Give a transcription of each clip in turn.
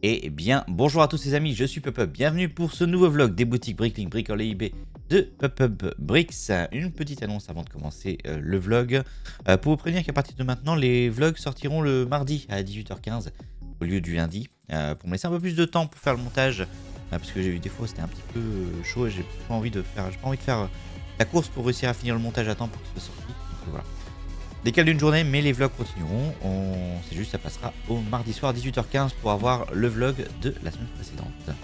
Et bien, bonjour à tous les amis, je suis PupUp, bienvenue pour ce nouveau vlog des boutiques Bricklink, Bricolé eBay de PupUp Bricks. Une petite annonce avant de commencer le vlog, pour vous prévenir qu'à partir de maintenant, les vlogs sortiront le mardi à 18h15 au lieu du lundi, pour me laisser un peu plus de temps pour faire le montage, parce que j'ai eu des fois c'était un petit peu chaud et j'ai pas envie de faire la course pour réussir à finir le montage à temps pour que ce soit sorti. Donc, voilà. Décalé d'une journée, mais les vlogs continueront. C'est juste, ça passera au mardi soir 18h15 pour avoir le vlog de la semaine précédente.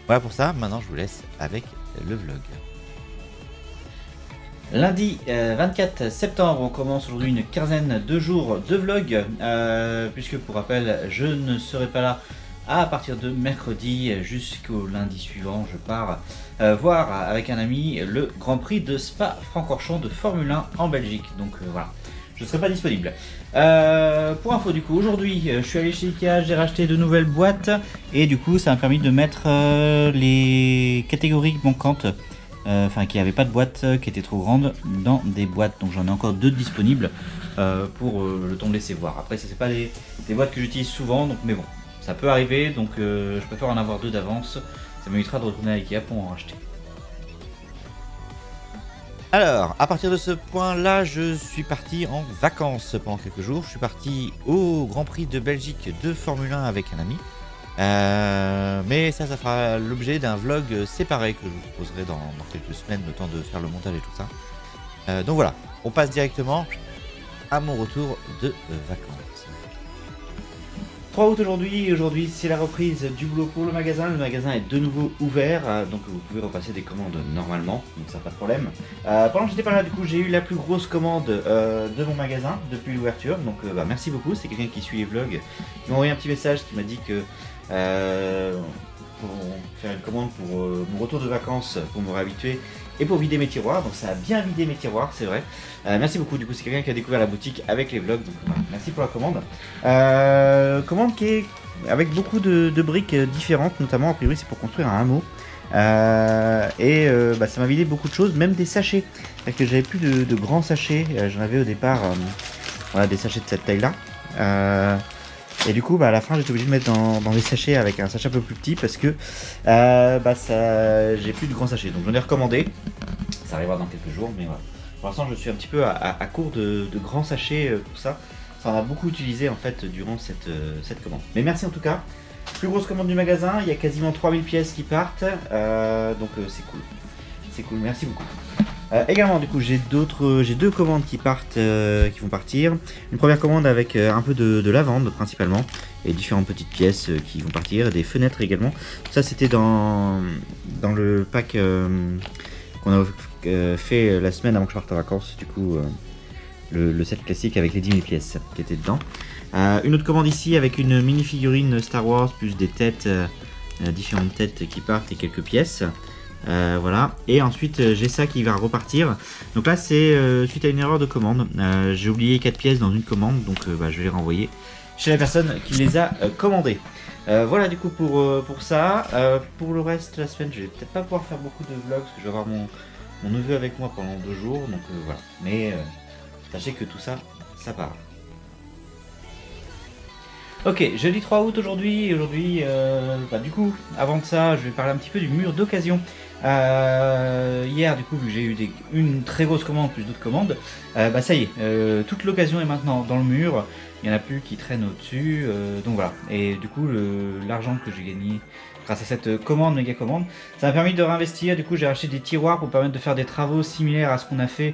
Voilà pour ça, maintenant je vous laisse avec le vlog. Lundi 24 septembre, on commence aujourd'hui une quinzaine de jours de vlog, puisque pour rappel, je ne serai pas là à partir de mercredi jusqu'au lundi suivant. Je pars voir avec un ami le Grand Prix de Spa-Francorchamps de Formule 1 en Belgique. Donc voilà. Je ne serai pas disponible. Pour info du coup, aujourd'hui je suis allé chez Ikea, j'ai racheté de nouvelles boîtes et du coup ça m'a permis de mettre les catégories manquantes, enfin qui n'avaient pas de boîte, qui étaient trop grandes, dans des boîtes. Donc j'en ai encore 2 disponibles pour le temps de laisser voir. Après ça c'est pas des boîtes que j'utilise souvent, donc mais bon, ça peut arriver, donc je préfère en avoir 2 d'avance. Ça m'évitera de retourner à Ikea pour en racheter. Alors, à partir de ce point-là, je suis parti en vacances pendant quelques jours. Je suis parti au Grand Prix de Belgique de Formule 1 avec un ami. Mais ça fera l'objet d'un vlog séparé que je vous proposerai dans quelques semaines, le temps de faire le montage et tout ça. Donc voilà, on passe directement à mon retour de vacances. 3 août aujourd'hui, c'est la reprise du boulot pour le magasin. Le magasin est de nouveau ouvert, donc vous pouvez repasser des commandes normalement, donc ça pas de problème. Pendant que j'étais pas là, du coup, j'ai eu la plus grosse commande de mon magasin depuis l'ouverture, donc merci beaucoup. C'est quelqu'un qui suit les vlogs qui m'a envoyé un petit message qui m'a dit que pour faire une commande pour mon retour de vacances, pour me réhabituer et pour vider mes tiroirs. Donc ça a bien vidé mes tiroirs, c'est vrai. Merci beaucoup. Du coup, c'est quelqu'un qui a découvert la boutique avec les vlogs. Donc voilà, merci pour la commande. Commande qui est avec beaucoup de briques différentes, notamment a priori c'est pour construire un hameau. Ça m'a vidé beaucoup de choses, même des sachets. C'est-à-dire que j'avais plus de grands sachets. J'en avais au départ voilà, des sachets de cette taille-là. Et du coup, à la fin, j'étais obligé de mettre dans des sachets avec un sachet un peu plus petit parce que j'ai plus de grands sachets. Donc j'en ai recommandé. Ça arrivera dans quelques jours, mais voilà. Pour l'instant, je suis un petit peu à court de grands sachets pour ça. Ça en a beaucoup utilisé en fait durant cette commande. Mais merci en tout cas. Plus grosse commande du magasin, il y a quasiment 3000 pièces qui partent. Donc c'est cool. C'est cool, merci beaucoup. Également du coup j'ai 2 commandes qui partent, qui vont partir. Une première commande avec un peu de lavande principalement et différentes petites pièces qui vont partir, des fenêtres également. Ça c'était dans le pack qu'on a fait la semaine avant que je parte en vacances, du coup le set classique avec les 10 000 pièces qui étaient dedans. Une autre commande ici avec une mini figurine Star Wars plus des têtes, différentes têtes qui partent et quelques pièces. Voilà, et ensuite j'ai ça qui va repartir. Donc là c'est suite à une erreur de commande. J'ai oublié 4 pièces dans une commande, donc je vais les renvoyer chez la personne qui les a commandées. Voilà du coup pour ça. Pour le reste de la semaine, je vais peut-être pas pouvoir faire beaucoup de vlogs parce que je vais avoir mon neveu avec moi pendant 2 jours, donc voilà. Mais sachez que tout ça, ça part. Ok, jeudi 3 août aujourd'hui. Du coup, avant de ça, je vais parler un petit peu du mur d'occasion. Hier, du coup, vu que j'ai eu une très grosse commande plus d'autres commandes, ça y est, toute l'occasion est maintenant dans le mur. Il n'y en a plus qui traînent au-dessus, donc voilà. Et du coup, l'argent que j'ai gagné grâce à cette commande, méga commande, ça m'a permis de réinvestir. Du coup, j'ai acheté des tiroirs pour permettre de faire des travaux similaires à ce qu'on a fait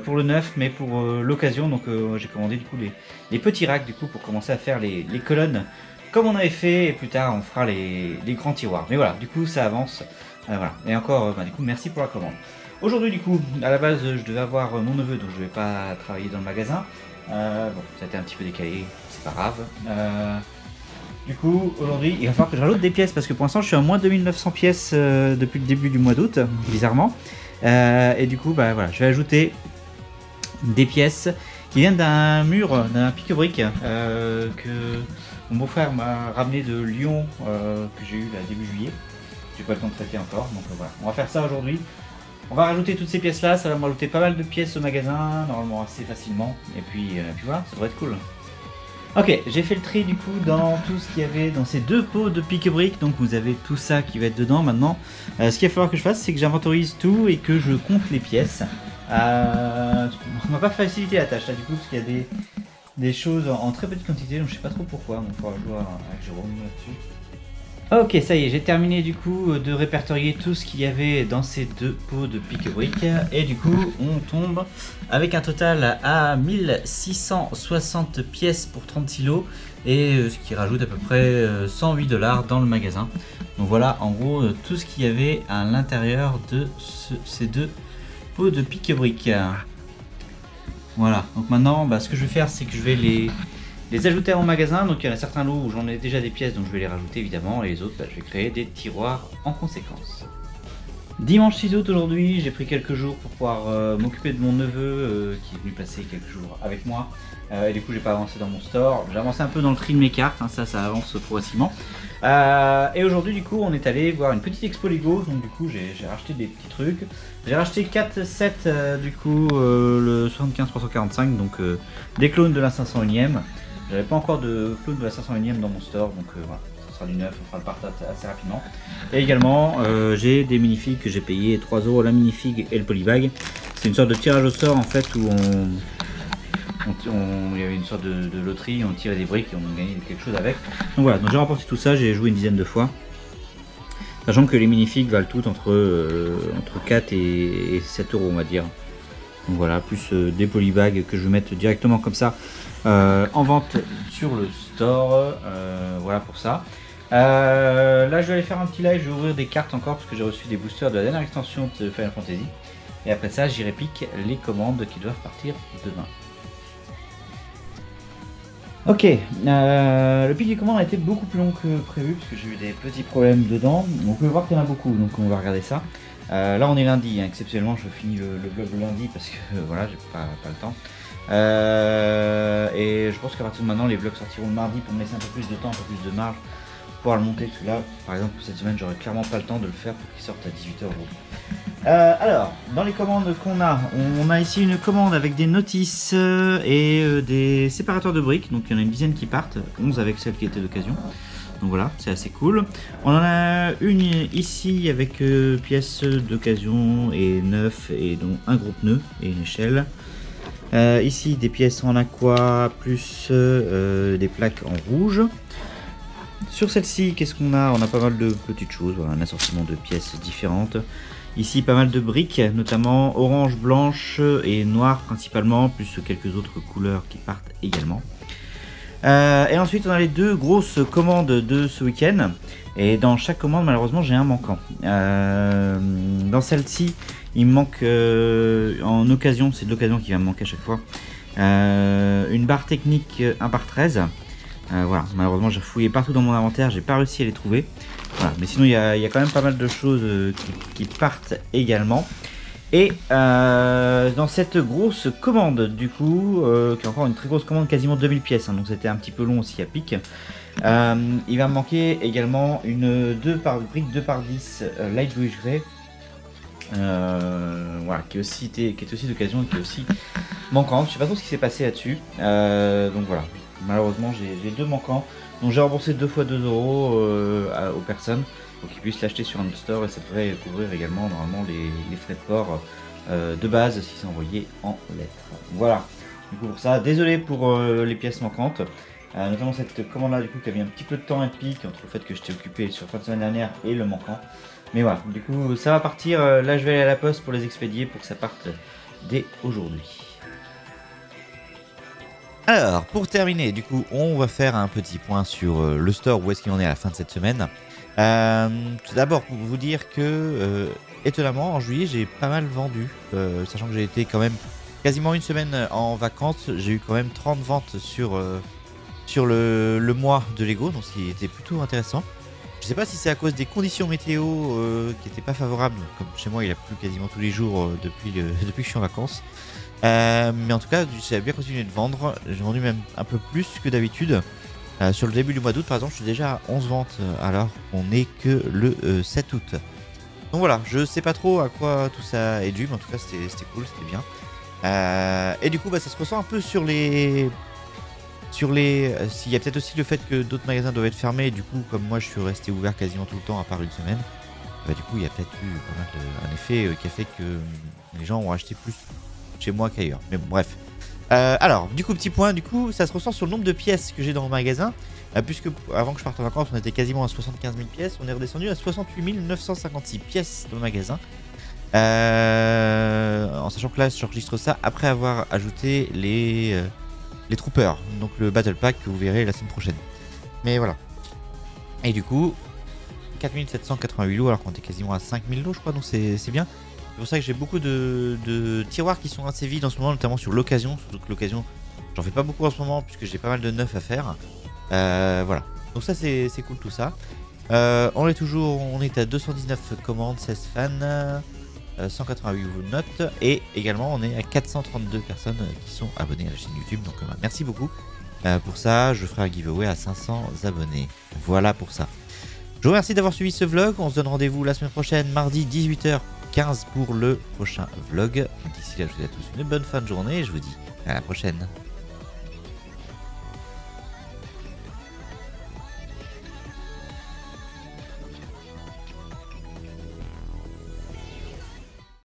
pour le neuf, mais pour l'occasion. Donc, j'ai commandé du coup les petits racks du coup pour commencer à faire les colonnes comme on avait fait. Et plus tard, on fera les grands tiroirs. Mais voilà, du coup, ça avance. Voilà. Et encore, du coup, merci pour la commande. Aujourd'hui, du coup, à la base, je devais avoir mon neveu, donc je vais pas travailler dans le magasin. Bon, ça a été un petit peu décalé, c'est pas grave. Du coup, aujourd'hui, il va falloir que je rajoute des pièces parce que pour l'instant, je suis à moins 2900 pièces depuis le début du mois d'août, bizarrement. Et du coup, voilà, je vais ajouter des pièces qui viennent d'un mur, d'un pique-brique que mon beau-frère m'a ramené de Lyon, que j'ai eu là début juillet. J'ai pas le temps de traiter encore, donc voilà. On va faire ça aujourd'hui. On va rajouter toutes ces pièces là, ça va me rajouter pas mal de pièces au magasin, normalement assez facilement. Et puis voilà, ça devrait être cool. Ok, j'ai fait le tri du coup dans tout ce qu'il y avait dans ces deux pots de pique-briques, donc vous avez tout ça qui va être dedans maintenant. Ce qu'il va falloir que je fasse, c'est que j'inventorise tout et que je compte les pièces. On va pas faciliter la tâche là du coup, parce qu'il y a des choses en très petite quantité, donc je sais pas trop pourquoi, donc il faudra jouer avec Jérôme là-dessus. Ok, ça y est, j'ai terminé du coup de répertorier tout ce qu'il y avait dans ces deux pots de pique-briques. Et du coup, on tombe avec un total à 1660 pièces pour 36 lots. Et ce qui rajoute à peu près 108 $ dans le magasin. Donc voilà, en gros, tout ce qu'il y avait à l'intérieur de ces deux pots de pique-briques. Voilà, donc maintenant, ce que je vais faire, c'est que je vais les ajouter à mon magasin. Donc il y en a certains lots où j'en ai déjà des pièces, donc je vais les rajouter évidemment, et les autres je vais créer des tiroirs en conséquence. Dimanche 6 août aujourd'hui, j'ai pris quelques jours pour pouvoir m'occuper de mon neveu qui est venu passer quelques jours avec moi. Et du coup j'ai pas avancé dans mon store, j'ai avancé un peu dans le tri de mes cartes, hein, ça avance progressivement. Et aujourd'hui du coup on est allé voir une petite expo Lego, donc du coup j'ai racheté des petits trucs. J'ai racheté 4 sets du coup le 75-345, donc des clones de la 501ème. J'avais pas encore de clone de la 501ème dans mon store, donc voilà, ça sera du neuf, on fera le partage assez rapidement. Et également, j'ai des minifigs que j'ai payé 3 € la minifig et le polybag. C'est une sorte de tirage au sort en fait où il y avait une sorte de loterie, on tirait des briques et on gagnait quelque chose avec. Donc voilà, donc j'ai remporté tout ça, j'ai joué une dizaine de fois. Sachant que les minifigs valent toutes entre 4 et 7 € on va dire. Donc voilà, plus des polybags que je vais mettre directement comme ça en vente sur le store. Voilà pour ça. Là je vais aller faire un petit live, je vais ouvrir des cartes encore parce que j'ai reçu des boosters de la dernière extension de Final Fantasy. Et après ça j'irai piquer les commandes qui doivent partir demain. Ok, le pic des commandes a été beaucoup plus long que prévu parce que j'ai eu des petits problèmes dedans. On peut voir qu'il y en a beaucoup, donc on va regarder ça. Là on est lundi, hein. Exceptionnellement je finis le vlog le lundi parce que voilà, j'ai pas le temps. Et je pense qu'à partir de maintenant les vlogs sortiront le mardi pour me laisser un peu plus de temps, un peu plus de marge pour pouvoir le monter. Parce que là, par exemple, cette semaine j'aurais clairement pas le temps de le faire pour qu'il sorte à 18 h aujourd'hui. Alors, dans les commandes qu'on a, on a ici une commande avec des notices et des séparateurs de briques. Donc il y en a une dizaine qui partent, 11 avec celle qui était d'occasion. Donc voilà, c'est assez cool. On en a une ici avec pièces d'occasion et neuf et donc un gros pneu et une échelle. Ici des pièces en aqua plus des plaques en rouge. Sur celle-ci, qu'est-ce qu'on a? On a pas mal de petites choses, voilà, un assortiment de pièces différentes. Ici pas mal de briques, notamment orange, blanche et noire principalement, plus quelques autres couleurs qui partent également. Et ensuite on a les deux grosses commandes de ce week-end. Et dans chaque commande malheureusement j'ai un manquant. Dans celle-ci il me manque en occasion, c'est de l'occasion qui va me manquer à chaque fois, une barre technique 1/13. Voilà, malheureusement j'ai fouillé partout dans mon inventaire, j'ai pas réussi à les trouver. Voilà, mais sinon il y a quand même pas mal de choses qui partent également. Et dans cette grosse commande du coup, qui est encore une très grosse commande, quasiment 2000 pièces, hein, donc c'était un petit peu long aussi à pic. Il va me manquer également une 2/brique 2/10 Light Bluish Grey. Voilà, qui est aussi d'occasion et qui est aussi manquante. Je sais pas trop ce qui s'est passé là-dessus. Donc voilà, malheureusement j'ai deux manquants. Donc j'ai remboursé 2 fois 2 € aux personnes pour qu'ils puissent l'acheter sur un autre store, et ça devrait couvrir également normalement les frais de port de base si c'est envoyé en lettres. Voilà, du coup pour ça, désolé pour les pièces manquantes, notamment cette commande là du coup qui a mis un petit peu de temps à pic entre le fait que j'étais occupé sur fin de semaine dernière et le manquant. Mais voilà, du coup ça va partir, là je vais aller à la poste pour les expédier pour que ça parte dès aujourd'hui. Alors, pour terminer, du coup, on va faire un petit point sur le store, où est-ce qu'il en est à la fin de cette semaine. Tout d'abord, pour vous dire que, étonnamment, en juillet, j'ai pas mal vendu, sachant que j'ai été quand même quasiment une semaine en vacances. J'ai eu quand même 30 ventes sur le mois de Lego, donc ce qui était plutôt intéressant. Je sais pas si c'est à cause des conditions météo qui n'étaient pas favorables, comme chez moi il a plu quasiment tous les jours depuis que je suis en vacances. Mais en tout cas, j'ai bien continué de vendre. J'ai vendu même un peu plus que d'habitude. Sur le début du mois d'août, par exemple, je suis déjà à 11 ventes alors qu'on n'est que le 7 août. Donc voilà, je sais pas trop à quoi tout ça est dû, mais en tout cas, c'était cool, c'était bien. Et du coup, ça se ressent un peu sur les Sur les, s'il y a peut-être aussi le fait que d'autres magasins doivent être fermés, du coup, comme moi je suis resté ouvert quasiment tout le temps à part une semaine, bah, du coup il y a peut-être eu pas mal un effet qui a fait que les gens ont acheté plus chez moi qu'ailleurs. Mais bon, bref. Alors, du coup, petit point, du coup, ça se ressent sur le nombre de pièces que j'ai dans mon magasin. Puisque avant que je parte en vacances, on était quasiment à 75 000 pièces. On est redescendu à 68 956 pièces dans le magasin. En sachant que là, j'enregistre ça après avoir ajouté les troopers. Donc le battle pack que vous verrez la semaine prochaine. Mais voilà. Et du coup, 4788 lots alors qu'on était quasiment à 5000 lots, je crois. Donc c'est bien. C'est pour ça que j'ai beaucoup de tiroirs qui sont assez vides en ce moment, notamment sur l'occasion. Surtout que l'occasion, j'en fais pas beaucoup en ce moment puisque j'ai pas mal de neuf à faire. Voilà. Donc ça c'est cool tout ça. On est à 219 commandes, 16 fans, 188 notes et également on est à 432 personnes qui sont abonnées à la chaîne YouTube. Donc merci beaucoup. Pour ça, je ferai un giveaway à 500 abonnés. Voilà pour ça. Je vous remercie d'avoir suivi ce vlog. On se donne rendez-vous la semaine prochaine, mardi 18h15 pour le prochain vlog. D'ici là, je vous souhaite à tous une bonne fin de journée et je vous dis à la prochaine.